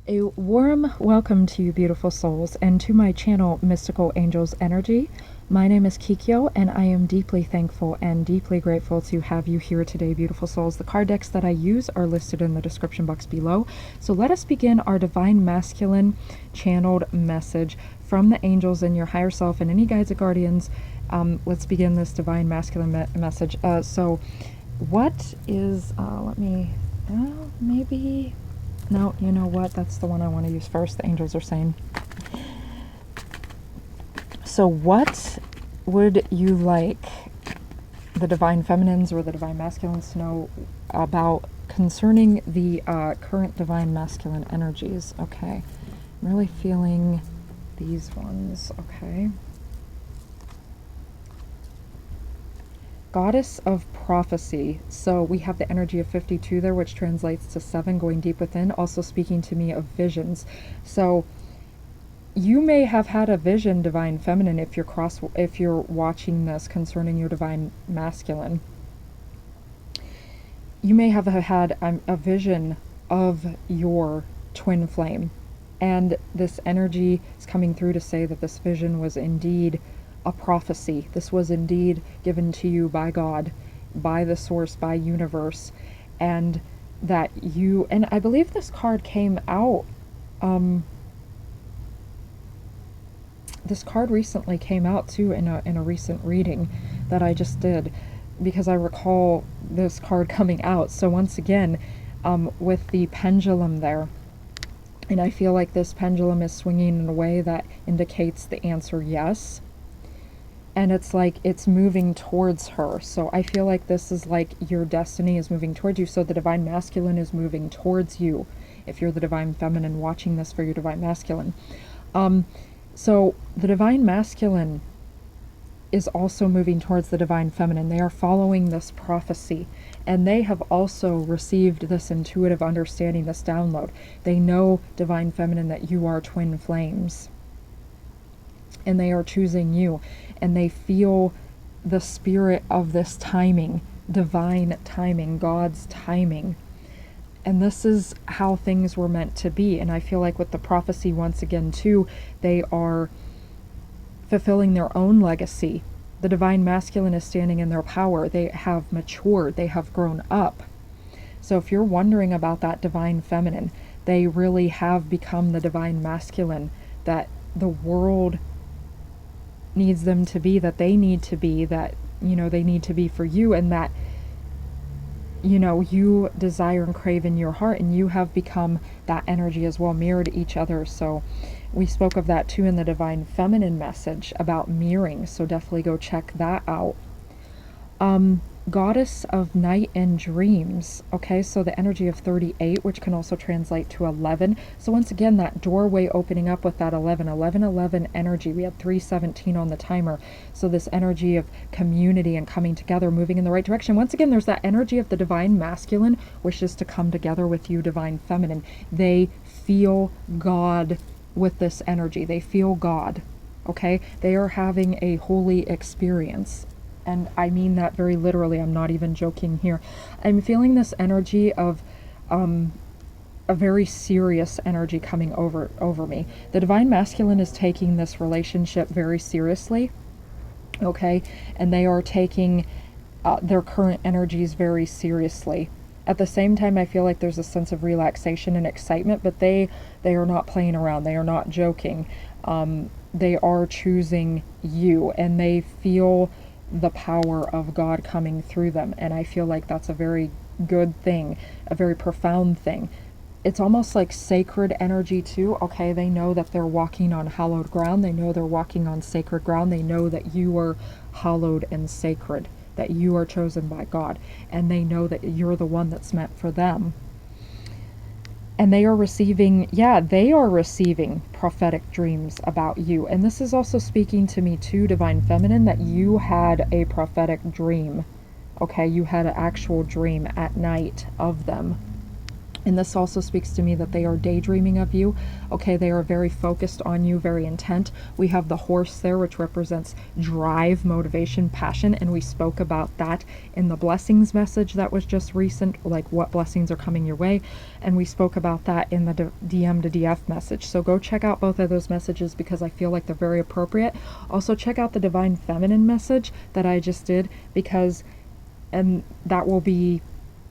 A warm welcome to you, beautiful souls, and to my channel, Mystical Angels Energy. My name is Kikyo, and I am deeply thankful and deeply grateful to have you here today, beautiful souls. The card decks that I use are listed in the description box below. So let us begin our Divine Masculine channeled message from the angels and your higher self and any guides and guardians. Let's begin this Divine Masculine message. So what is, maybe... No, you know what? That's the one I want to use first. The angels are saying. So what would you like the Divine Feminines or the Divine Masculines to know about concerning the current Divine Masculine energies? Okay. I'm really feeling these ones. Okay. Goddess of Prophecy. So we have the energy of 52 there, which translates to 7, going deep within, also speaking to me of visions. So you may have had a vision, Divine Feminine, if you're watching this concerning your Divine Masculine. You may have had a vision of your twin flame, and this energy is coming through to say that this vision was indeed a prophecy. This was indeed given to you by God, by the source, by universe, and that you, and I believe this card came out, this card recently came out too in a recent reading that I just did, because I recall this card coming out. So once again, with the pendulum there, and I feel like this pendulum is swinging in a way that indicates the answer yes. And it's like it's moving towards her. So I feel like this is like your destiny is moving towards you. So the Divine Masculine is moving towards you. If you're the Divine Feminine watching this for your Divine Masculine. So the Divine Masculine is also moving towards the Divine Feminine. They are following this prophecy. And they have also received this intuitive understanding, this download. They know, Divine Feminine, that you are twin flames. And they are choosing you, and they feel the spirit of this timing, divine timing, God's timing. And this is how things were meant to be. And I feel like with the prophecy, once again too, they are fulfilling their own legacy. The Divine Masculine is standing in their power. They have matured, they have grown up. So if you're wondering about that Divine Feminine, they really have become the Divine Masculine that the world needs them to be, that they need to be, that, you know, they need to be for you, and that, you know, you desire and crave in your heart, and you have become that energy as well, mirrored each other. So we spoke of that too in the Divine Feminine message about mirroring, so definitely go check that out. Goddess of Night and Dreams. Okay, so the energy of 38, which can also translate to 11. So once again, that doorway opening up with that 11 energy. We had 317 on the timer. So this energy of community and coming together, moving in the right direction. Once again, there's that energy of the Divine Masculine wishes to come together with you, Divine Feminine. They feel God with this energy. They feel God. Okay, they are having a holy experience. And I mean that very literally. I'm not even joking here. I'm feeling this energy of a very serious energy coming over me. The Divine Masculine is taking this relationship very seriously, okay? And they are taking their current energies very seriously. At the same time, I feel like there's a sense of relaxation and excitement, but they are not playing around. They are not joking. They are choosing you, and they feel the power of God coming through them. And I feel like that's a very good thing, a very profound thing. It's almost like sacred energy too. Okay, they know that they're walking on hallowed ground. They know they're walking on sacred ground. They know that you are hallowed and sacred, that you are chosen by God, and they know that you're the one that's meant for them. And they are receiving, they are receiving prophetic dreams about you. And this is also speaking to me too, Divine Feminine, that you had a prophetic dream. Okay, you had an actual dream at night of them. And this also speaks to me that they are daydreaming of you. Okay, they are very focused on you, very intent. We have the horse there, which represents drive, motivation, passion, and we spoke about that in the blessings message that was just recent, like what blessings are coming your way. And we spoke about that in the DM to DF message. So go check out both of those messages because I feel like they're very appropriate. Also check out the divine feminine message that I just did, because, and that will be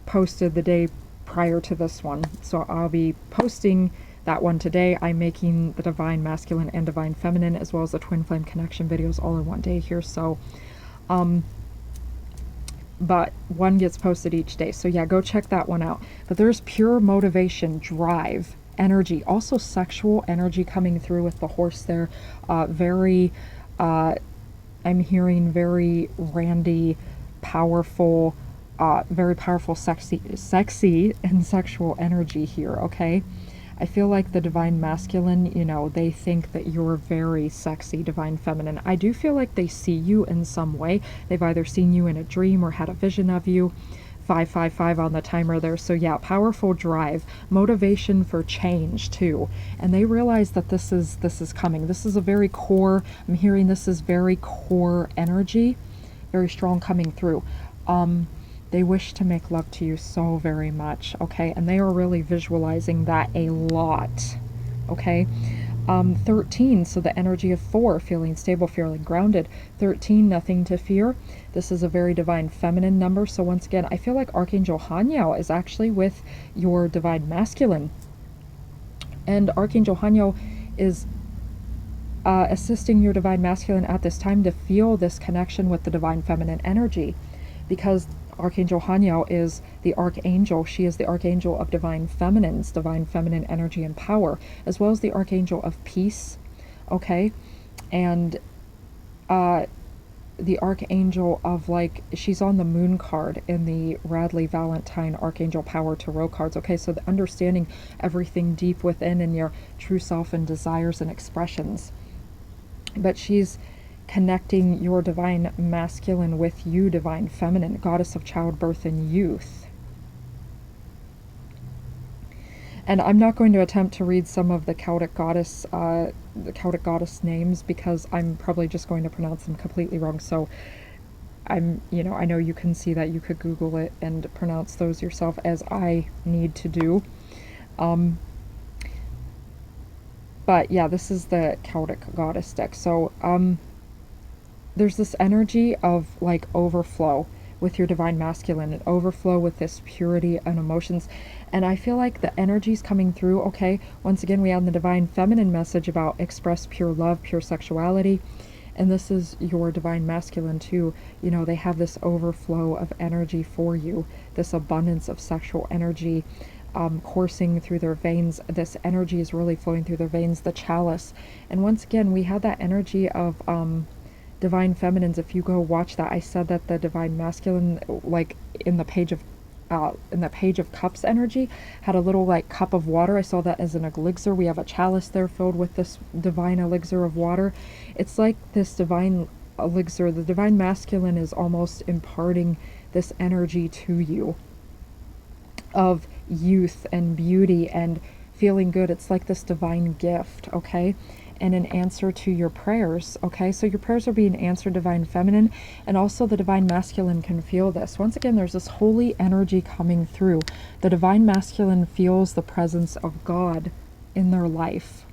posted the day prior to this one. So I'll be posting that one today. I'm making the divine masculine and divine feminine as well as the twin flame connection videos all in one day here. So but one gets posted each day. So yeah, go check that one out. But there's pure motivation, drive, energy, also sexual energy coming through with the horse there. Very I'm hearing very randy, powerful, very powerful, sexy and sexual energy here, okay? I feel like the divine masculine, you know, they think that you're very sexy, divine feminine. I do feel like they see you in some way. They've either seen you in a dream or had a vision of you. 555 on the timer there. So yeah, powerful drive, motivation for change too. And they realize that this is coming. This is a very core, I'm hearing this is very core energy, very strong coming through. They wish to make love to you so very much, okay? And they are really visualizing that a lot, okay? 13, so the energy of 4, feeling stable, feeling grounded. 13, nothing to fear. This is a very divine feminine number. So once again, I feel like Archangel Haniel is actually with your divine masculine. And Archangel Haniel is assisting your divine masculine at this time to feel this connection with the divine feminine energy, because Archangel Haniel is the archangel. She is the archangel of divine feminines, divine feminine energy and power, as well as the archangel of peace, okay? And the archangel of, like, she's on the moon card in the Radley Valentine Archangel Power Tarot cards, okay? So the understanding everything deep within in your true self and desires and expressions. But she's connecting your divine masculine with you, divine feminine, goddess of childbirth and youth. And I'm not going to attempt to read some of the Celtic goddess names, because I'm probably just going to pronounce them completely wrong. So I'm, you know, I know you can see that. You could Google it and pronounce those yourself, as I need to do. But yeah, this is the Celtic goddess deck. So there's this energy of like overflow with your divine masculine, and overflow with this purity and emotions. And I feel like the energy's coming through, okay? Once again, we have the divine feminine message about express pure love, pure sexuality. And this is your divine masculine too. You know, they have this overflow of energy for you, this abundance of sexual energy coursing through their veins. This energy is really flowing through their veins, the chalice. And once again, we have that energy of divine feminines. If you go watch that, I said that the divine masculine, like in the page of cups energy, had a little like cup of water. I saw that as an elixir. We have a chalice there filled with this divine elixir of water. It's like this divine elixir. The divine masculine is almost imparting this energy to you of youth and beauty and feeling good. It's like this divine gift, okay? And an answer to your prayers, okay? So your prayers are being answered, divine feminine, and also the divine masculine can feel this. Once again, there's this holy energy coming through. The divine masculine feels the presence of God in their life,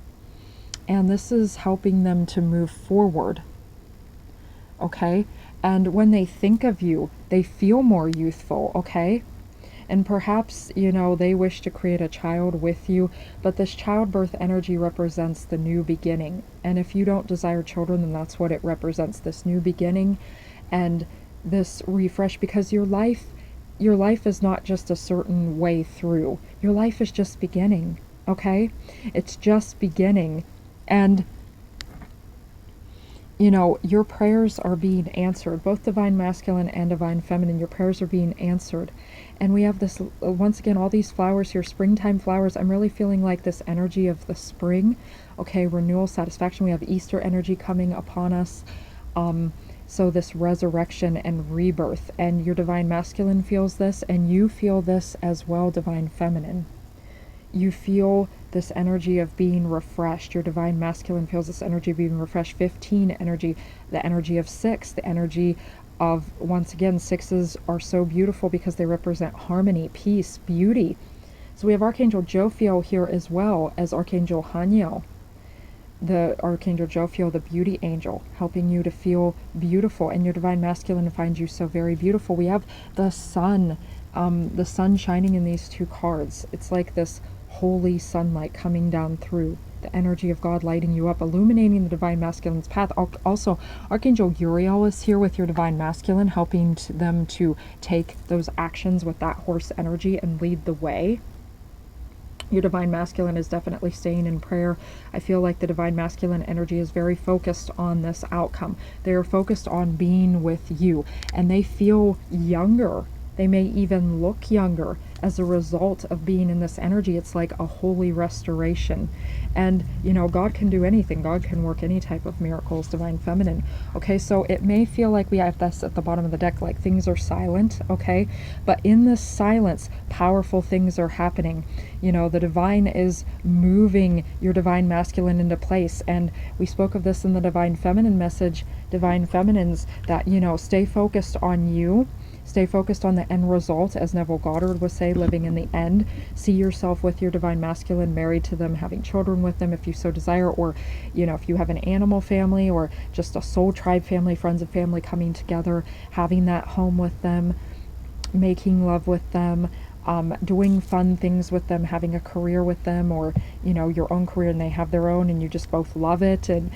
and this is helping them to move forward, okay? And when they think of you, they feel more youthful, okay? And perhaps, you know, they wish to create a child with you, but this childbirth energy represents the new beginning. And if you don't desire children, then that's what it represents, this new beginning and this refresh, because your life is not just a certain way through. Your life is just beginning, okay? It's just beginning. And you know, your prayers are being answered, both divine masculine and divine feminine. Your prayers are being answered. And we have this, once again, all these flowers here, springtime flowers. I'm really feeling like this energy of the spring, okay, renewal, satisfaction. We have Easter energy coming upon us. So this resurrection and rebirth, and your divine masculine feels this, and you feel this as well, divine feminine. you feel this energy of being refreshed. Your divine masculine feels this energy of being refreshed. 15 energy, the energy of 6, the energy of, once again, 6s are so beautiful because they represent harmony, peace, beauty. So we have Archangel Jophiel here as well as Archangel Haniel. The Archangel Jophiel, the beauty angel, helping you to feel beautiful, and your divine masculine finds you so very beautiful. We have the sun shining in these two cards. It's like this holy sunlight coming down through, the energy of God lighting you up, illuminating the divine masculine's path. Also, Archangel Uriel is here with your divine masculine, helping them to take those actions with that horse energy and lead the way. Your divine masculine is definitely staying in prayer. I feel like the divine masculine energy is very focused on this outcome. They are focused on being with you, and they feel younger. They may even look younger as a result of being in this energy. It's like a holy restoration. And, you know, God can do anything. God can work any type of miracles, divine feminine. Okay, so it may feel like we have this at the bottom of the deck, like things are silent, okay? But in this silence, powerful things are happening. You know, the divine is moving your divine masculine into place. And we spoke of this in the divine feminine message, divine feminines, that, you know, stay focused on you. Stay focused on the end result, as Neville Goddard would say, living in the end. See yourself with your divine masculine, married to them, having children with them if you so desire, or, you know, if you have an animal family or just a soul tribe family, friends and family coming together, having that home with them, making love with them, doing fun things with them, having a career with them, or, you know, your own career and they have their own and you just both love it, and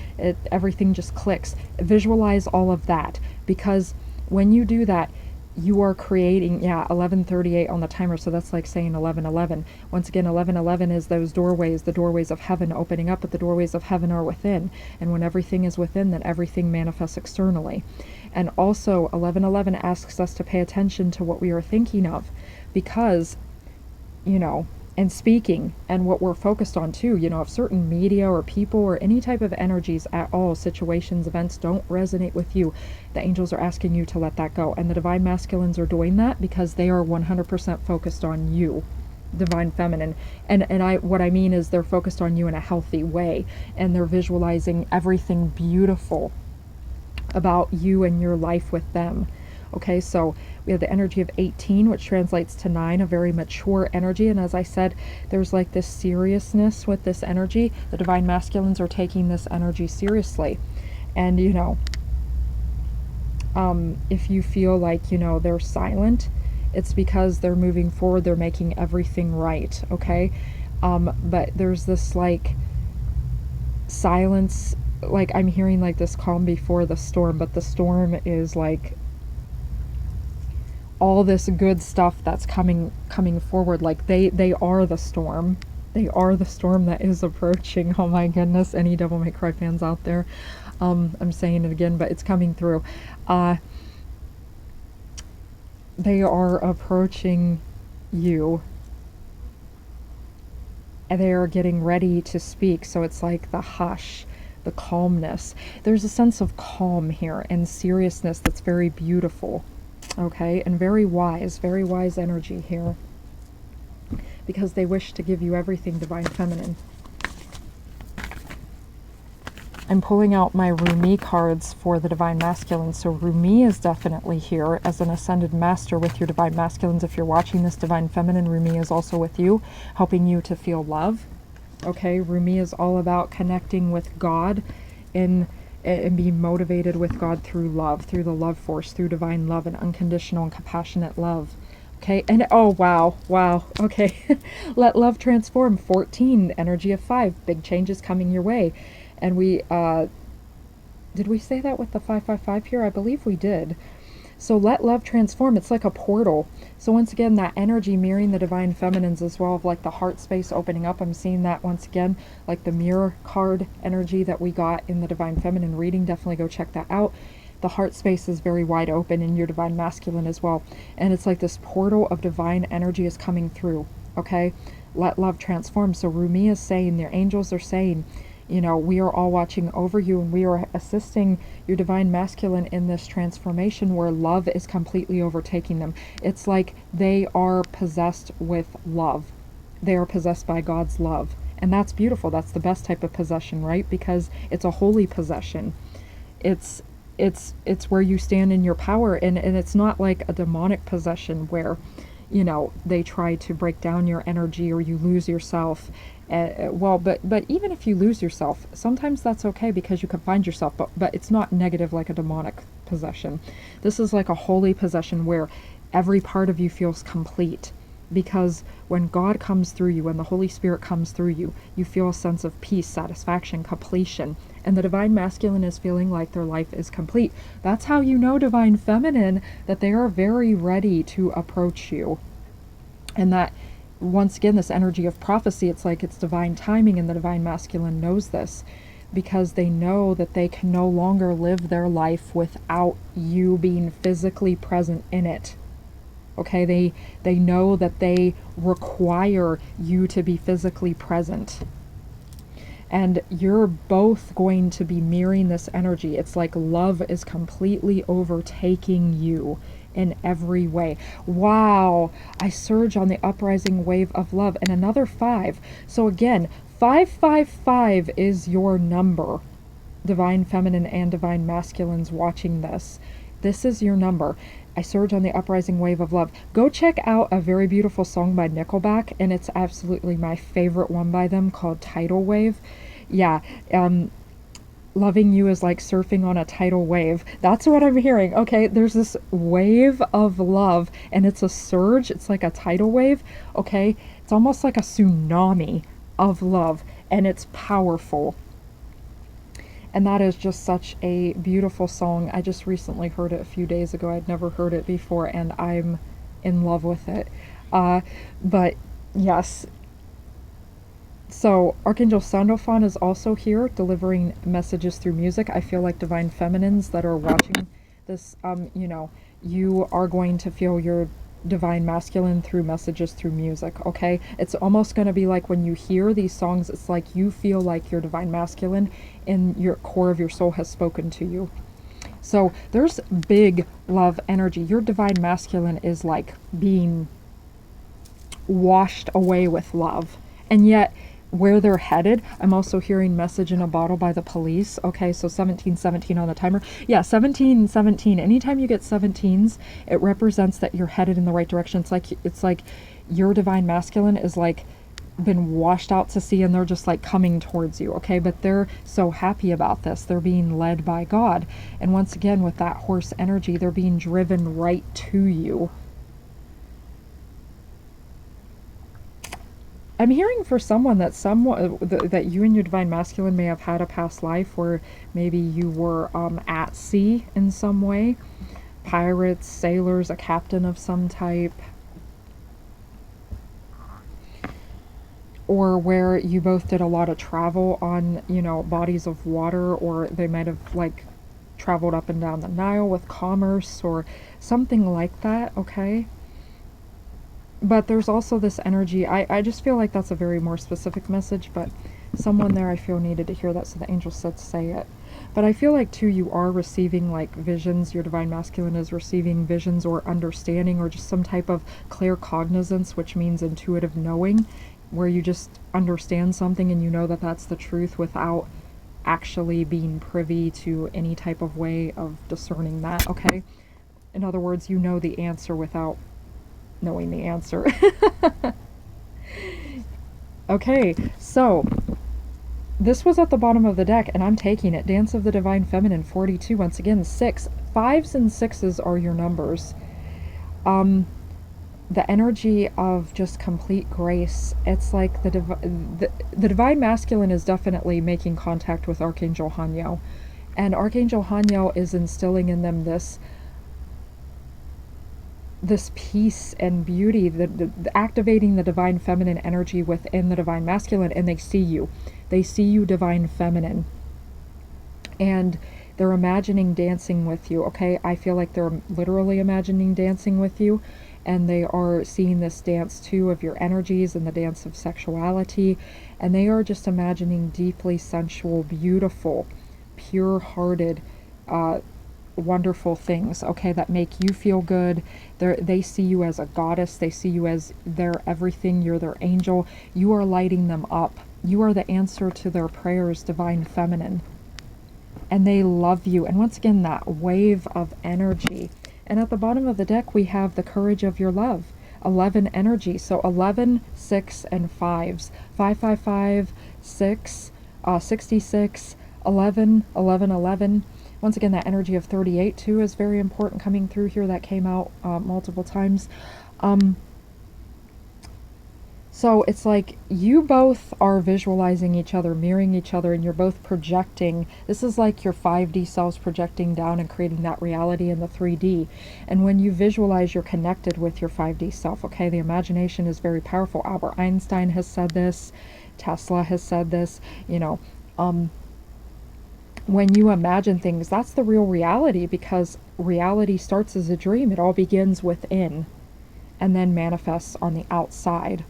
everything just clicks. Visualize all of that, because when you do that, you are creating, 11:38 on the timer, so that's like saying 11:11. Once again, 11:11 is those doorways, the doorways of heaven opening up, but the doorways of heaven are within. And when everything is within, then everything manifests externally. And also, 11:11 asks us to pay attention to what we are thinking of, because, you know, and speaking, and what we're focused on too, you know, if certain media or people or any type of energies at all, situations, events, don't resonate with you, the angels are asking you to let that go. And the divine masculines are doing that because they are 100% focused on you, divine feminine. And what I mean is they're focused on you in a healthy way, and they're visualizing everything beautiful about you and your life with them. Okay, so we have the energy of 18, which translates to 9, a very mature energy. And as I said, there's like this seriousness with this energy. The divine masculines are taking this energy seriously. And, you know, if you feel like, you know, they're silent, it's because they're moving forward, they're making everything right, okay? But there's this like silence, like I'm hearing like this calm before the storm, but the storm is like all this good stuff that's coming forward. Like they are the storm. They are the storm that is approaching. Oh my goodness, any Devil May Cry fans out there? I'm saying it again, but it's coming through. They are approaching you, and they are getting ready to speak. So it's like the hush, the calmness. There's a sense of calm here and seriousness that's very beautiful. Okay, and very wise energy here, because they wish to give you everything, divine feminine. I'm pulling out my Rumi cards for the divine masculine. So Rumi is definitely here as an ascended master with your divine masculines. If you're watching this, divine feminine, Rumi is also with you, helping you to feel love. Okay, Rumi is all about connecting with God and being motivated with God through love, through the love force, through divine love and unconditional and compassionate love. Okay, and oh wow, okay. Let love transform. 14, energy of 5, big changes coming your way. And we, did we say that with the 555 here? I believe we did. So let love transform. It's like a portal. So once again, that energy mirroring the divine feminines as well, of like the heart space opening up. I'm seeing that once again, like the mirror card energy that we got in the divine feminine reading. Definitely go check that out. The heart space is very wide open in your divine masculine as well. And it's like this portal of divine energy is coming through. Okay, let love transform. So Rumi is saying, their angels are saying, you know, we are all watching over you, and we are assisting your divine masculine in this transformation where love is completely overtaking them. It's like they are possessed with love. they are possessed by God's love. And that's beautiful. That's the best type of possession, right? Because it's a holy possession. It's where you stand in your power, and it's not like a demonic possession where, they try to break down your energy or you lose yourself. But even if you lose yourself, sometimes that's okay because you can find yourself, but it's not negative like a demonic possession. This is like a holy possession where every part of you feels complete. Because when God comes through you, when the Holy Spirit comes through you, you feel a sense of peace, satisfaction, completion. And the Divine Masculine is feeling like their life is complete. That's how you know Divine Feminine, that they are very ready to approach you. And that, once again, this energy of prophecy, it's like it's divine timing, and the Divine Masculine knows this. Because they know that they can no longer live their life without you being physically present in it. Okay, they know that they require you to be physically present. And you're both going to be mirroring this energy. It's like love is completely overtaking you in every way. Wow, I surge on the uprising wave of love. And another 5. So again, 555 is your number. Divine Feminine and Divine Masculines watching this. This is your number. I surge on the uprising wave of love. Go check out a very beautiful song by Nickelback, and it's absolutely my favorite one by them, called Tidal Wave. Yeah, loving you is like surfing on a tidal wave. That's what I'm hearing. Okay, there's this wave of love, and it's a surge. It's like a tidal wave. Okay, it's almost like a tsunami of love, and it's powerful. And that is just such a beautiful song. I just recently heard it a few days ago. I'd never heard it before, and I'm in love with it. But yes. So Archangel Sandalphon is also here, delivering messages through music. I feel like Divine Feminines that are watching this, you are going to feel your Divine Masculine through messages through music, okay? It's almost going to be like when you hear these songs, it's like you feel like your Divine Masculine in your core of your soul has spoken to you. So there's big love energy. Your Divine Masculine is like being washed away with love. And yet, where they're headed, I'm also hearing Message in a Bottle by the Police. Okay, so 1717 on the timer. Yeah, 1717. Anytime you get 17s, it represents that you're headed in the right direction. It's like your Divine Masculine is like been washed out to sea, and they're just like coming towards you. Okay, but they're so happy about this. They're being led by God. And once again, with that horse energy, they're being driven right to you. I'm hearing for someone that that you and your Divine Masculine may have had a past life where maybe you were at sea in some way. Pirates, sailors, a captain of some type. Or where you both did a lot of travel on, bodies of water, or they might have like traveled up and down the Nile with commerce or something like that, okay? But there's also this energy, I just feel like that's a very more specific message, but someone there I feel needed to hear that, so the angel said to say it. But I feel like too, you are receiving like visions, your Divine Masculine is receiving visions or understanding or just some type of claircognizance, which means intuitive knowing, where you just understand something and you know that that's the truth without actually being privy to any type of way of discerning that, okay? In other words, you know the answer without knowing the answer. Okay, so this was at the bottom of the deck, and I'm taking it. Dance of the Divine Feminine, 42. Once again, 6. 5s and 6s are your numbers. The energy of just complete grace. It's like the Divine Masculine is definitely making contact with Archangel Haniel. And Archangel Haniel is instilling in them this peace and beauty, the activating the Divine Feminine energy within the Divine Masculine, and they see you. They see you Divine Feminine. And they're imagining dancing with you, okay? I feel like they're literally imagining dancing with you, and they are seeing this dance too of your energies and the dance of sexuality, and they are just imagining deeply sensual, beautiful, pure-hearted, wonderful things, okay, that make you feel good. They see you as a goddess. They see you as their everything. You're their angel. You are lighting them up. You are the answer to their prayers, divine feminine. And they love you. And once again, that wave of energy. And at the bottom of the deck, we have the courage of your love. 11 energy. So 11, 6, and 5s. 5, 5, 5, 6, 66, 11, 11, 11. Once again, that energy of 38 too is very important coming through here. That came out multiple times. So it's like you both are visualizing each other, mirroring each other, and you're both projecting. This is like your 5D selves projecting down and creating that reality in the 3D. And when you visualize, you're connected with your 5D self, okay? The imagination is very powerful. Albert Einstein has said this. Tesla has said this. You know, when you imagine things, that's the real reality, because reality starts as a dream. It all begins within and then manifests on the outside.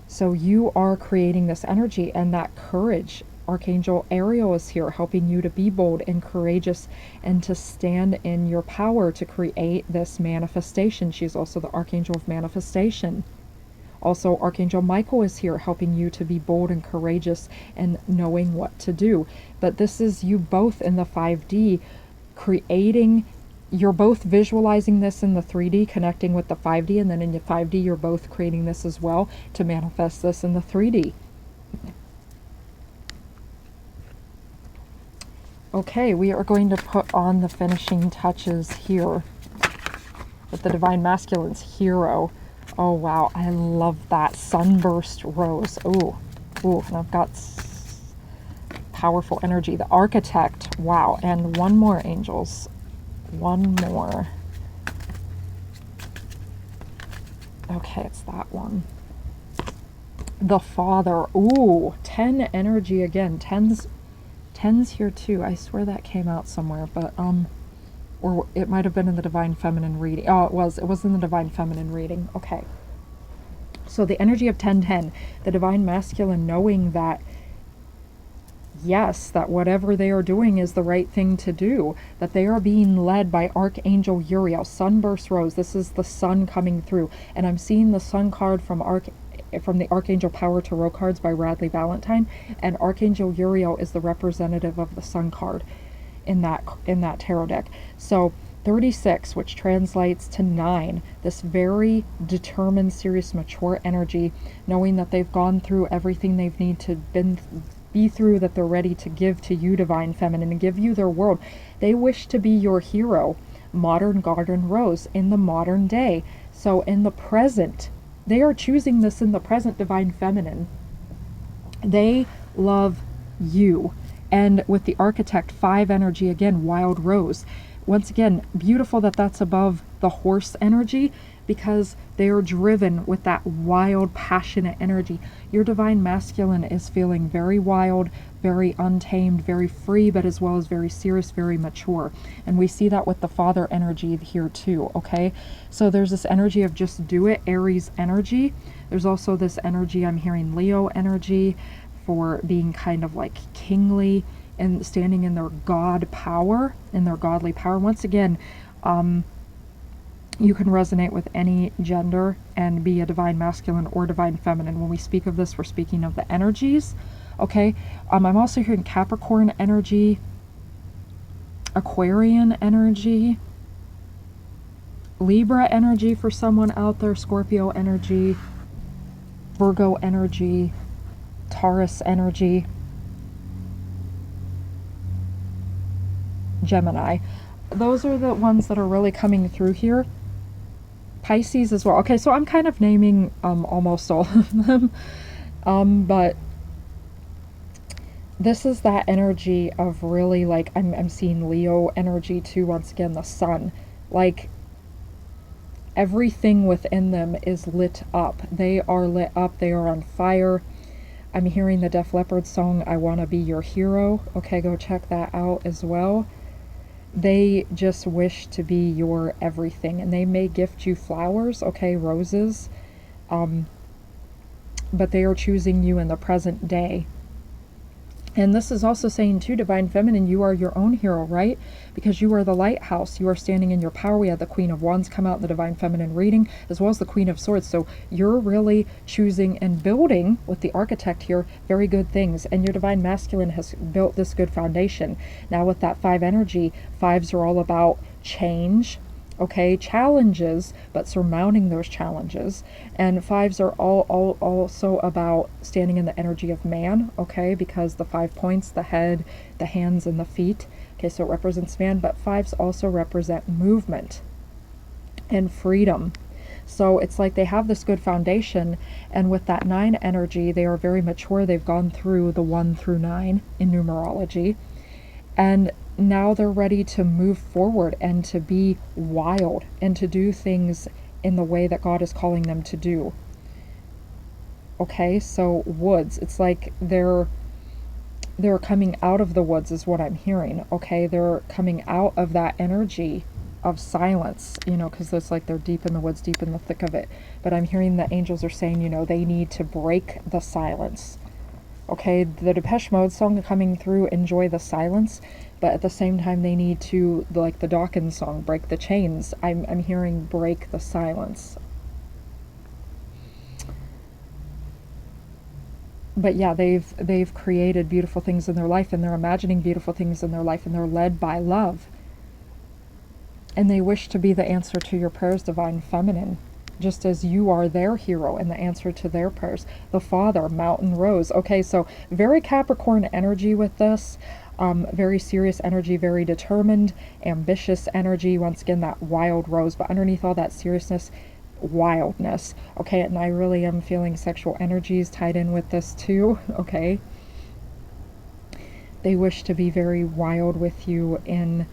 So you are creating this energy and that courage. Archangel Ariel is here helping you to be bold and courageous and to stand in your power to create this manifestation. She's also the Archangel of Manifestation. Also, Archangel Michael is here helping you to be bold and courageous and knowing what to do. But this is you both in the 5D creating. You're both visualizing this in the 3D, connecting with the 5D, and then in the 5D you're both creating this as well to manifest this in the 3D. Okay, we are going to put on the finishing touches here with the Divine Masculine's hero. Oh wow, I love that sunburst rose. Ooh, and I've got powerful energy. The Architect, wow, and one more, angels. One more. Okay, it's that one. The Father. Ooh, 10 energy again. 10's here too. I swear that came out somewhere, but or it might have been in the Divine Feminine reading. Oh, it was in the Divine Feminine reading. Okay. So the energy of 1010, the Divine Masculine knowing that yes, that whatever they are doing is the right thing to do, that they are being led by Archangel Uriel, Sunburst Rose. This is the sun coming through, and I'm seeing the sun card from the Archangel Power Tarot cards by Radley Valentine, and Archangel Uriel is the representative of the sun card in that tarot deck. So 36, which translates to 9, this very determined, serious, mature energy, knowing that they've gone through everything they've need to be through, that they're ready to give to you, Divine Feminine, and give you their world. They wish to be your hero, modern garden rose, in the modern day. So in the present, they are choosing this in the present, Divine Feminine. They love you. And with the Architect 5 energy, again, wild rose. Once again, beautiful that that's above the horse energy, because they are driven with that wild, passionate energy. Your Divine Masculine is feeling very wild, very untamed, very free, but as well as very serious, very mature. And we see that with the Father energy here too, okay? So there's this energy of just do it, Aries energy. There's also this energy, I'm hearing Leo energy, for being kind of like kingly and standing in their God power, in their godly power. Once again, you can resonate with any gender and be a Divine Masculine or Divine Feminine. When we speak of this, we're speaking of the energies, okay? I'm also hearing Capricorn energy, Aquarian energy, Libra energy for someone out there, Scorpio energy, Virgo energy, Taurus energy, Gemini. Those are the ones that are really coming through here. Pisces as well. Okay, so I'm kind of naming almost all of them, but this is that energy of really, like, I'm seeing Leo energy too. Once again, the sun, like everything within them is lit up. They are lit up. They are on fire. I'm hearing the Def Leppard song, I Wanna Be Your Hero. Okay, go check that out as well. They just wish to be your everything, and they may gift you flowers, okay, roses, but they are choosing you in the present day. And this is also saying too, Divine Feminine, you are your own hero, right? Because you are the lighthouse. You are standing in your power. We had the Queen of Wands come out in the Divine Feminine reading, as well as the Queen of Swords. So you're really choosing and building, with the Architect here, very good things. And your Divine Masculine has built this good foundation. Now with that 5 energy, 5s are all about change, okay, challenges, but surmounting those challenges. And 5s are all also about standing in the energy of man, okay, because the 5 points, the head, the hands, and the feet, okay, so it represents man, but 5s also represent movement and freedom. So it's like they have this good foundation, and with that 9 energy, they are very mature. They've gone through the 1 through 9 in numerology, and now they're ready to move forward and to be wild and to do things in the way that God is calling them to do. Okay, so woods, it's like they're coming out of the woods is what I'm hearing. Okay, they're coming out of that energy of silence, you know, because it's like they're deep in the woods, deep in the thick of it. But I'm hearing the angels are saying, you know, they need to break the silence. Okay, the Depeche Mode song coming through, enjoy the silence, but at the same time they need to, like the Dawkins song, break the chains. I'm hearing break the silence. But yeah, they've created beautiful things in their life, and they're imagining beautiful things in their life, and they're led by love. And they wish to be the answer to your prayers, Divine Feminine, just as you are their hero and the answer to their prayers. The Father, Mountain Rose. Okay, so very Capricorn energy with this. Very serious energy, very determined, ambitious energy. Once again, that wild rose, but underneath all that seriousness, wildness. Okay, and I really am feeling sexual energies tied in with this too. Okay. They wish to be very wild with you in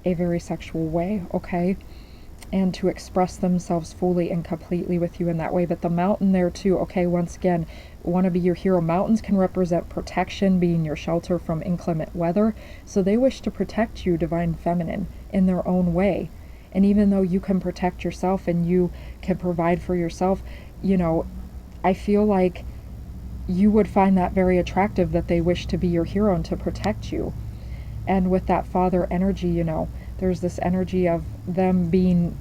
a very sexual way. Okay. And to express themselves fully and completely with you in that way. But the mountain there too, okay, once again, want to be your hero. Mountains can represent protection, being your shelter from inclement weather. So they wish to protect you, Divine Feminine, in their own way. And even though you can protect yourself and you can provide for yourself, you know, I feel like you would find that very attractive, that they wish to be your hero and to protect you. And with that Father energy, you know, there's this energy of them being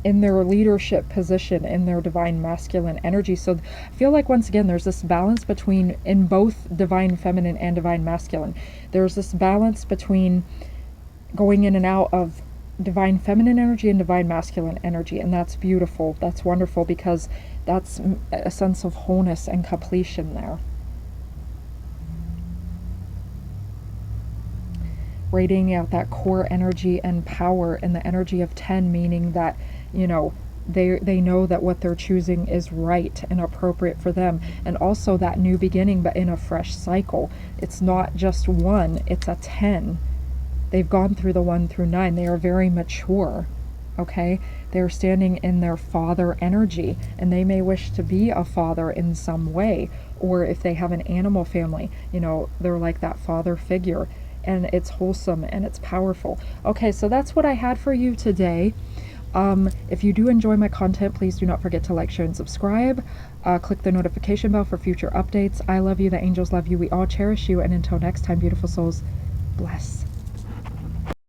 in their leadership position in their Divine Masculine energy. So I feel like once again there's this balance between, in both Divine Feminine and Divine Masculine, there's this balance between going in and out of Divine Feminine energy and Divine Masculine energy, and that's beautiful. That's wonderful, because that's a sense of wholeness and completion there. Radiating out that core energy and power, and the energy of 10, meaning that, you know, they know that what they're choosing is right and appropriate for them. And also that new beginning, but in a fresh cycle. It's not just 1, it's a 10. They've gone through the 1 through 9. They are very mature. Okay, they're standing in their Father energy, and they may wish to be a father in some way, or if they have an animal family, you know, they're like that father figure. And it's wholesome and it's powerful. Okay, so that's what I had for you today. If you do enjoy my content, please do not forget to like, share, and subscribe. Click the notification bell for future updates. I love you. The angels love you. We all cherish you. And until next time, beautiful souls, bless.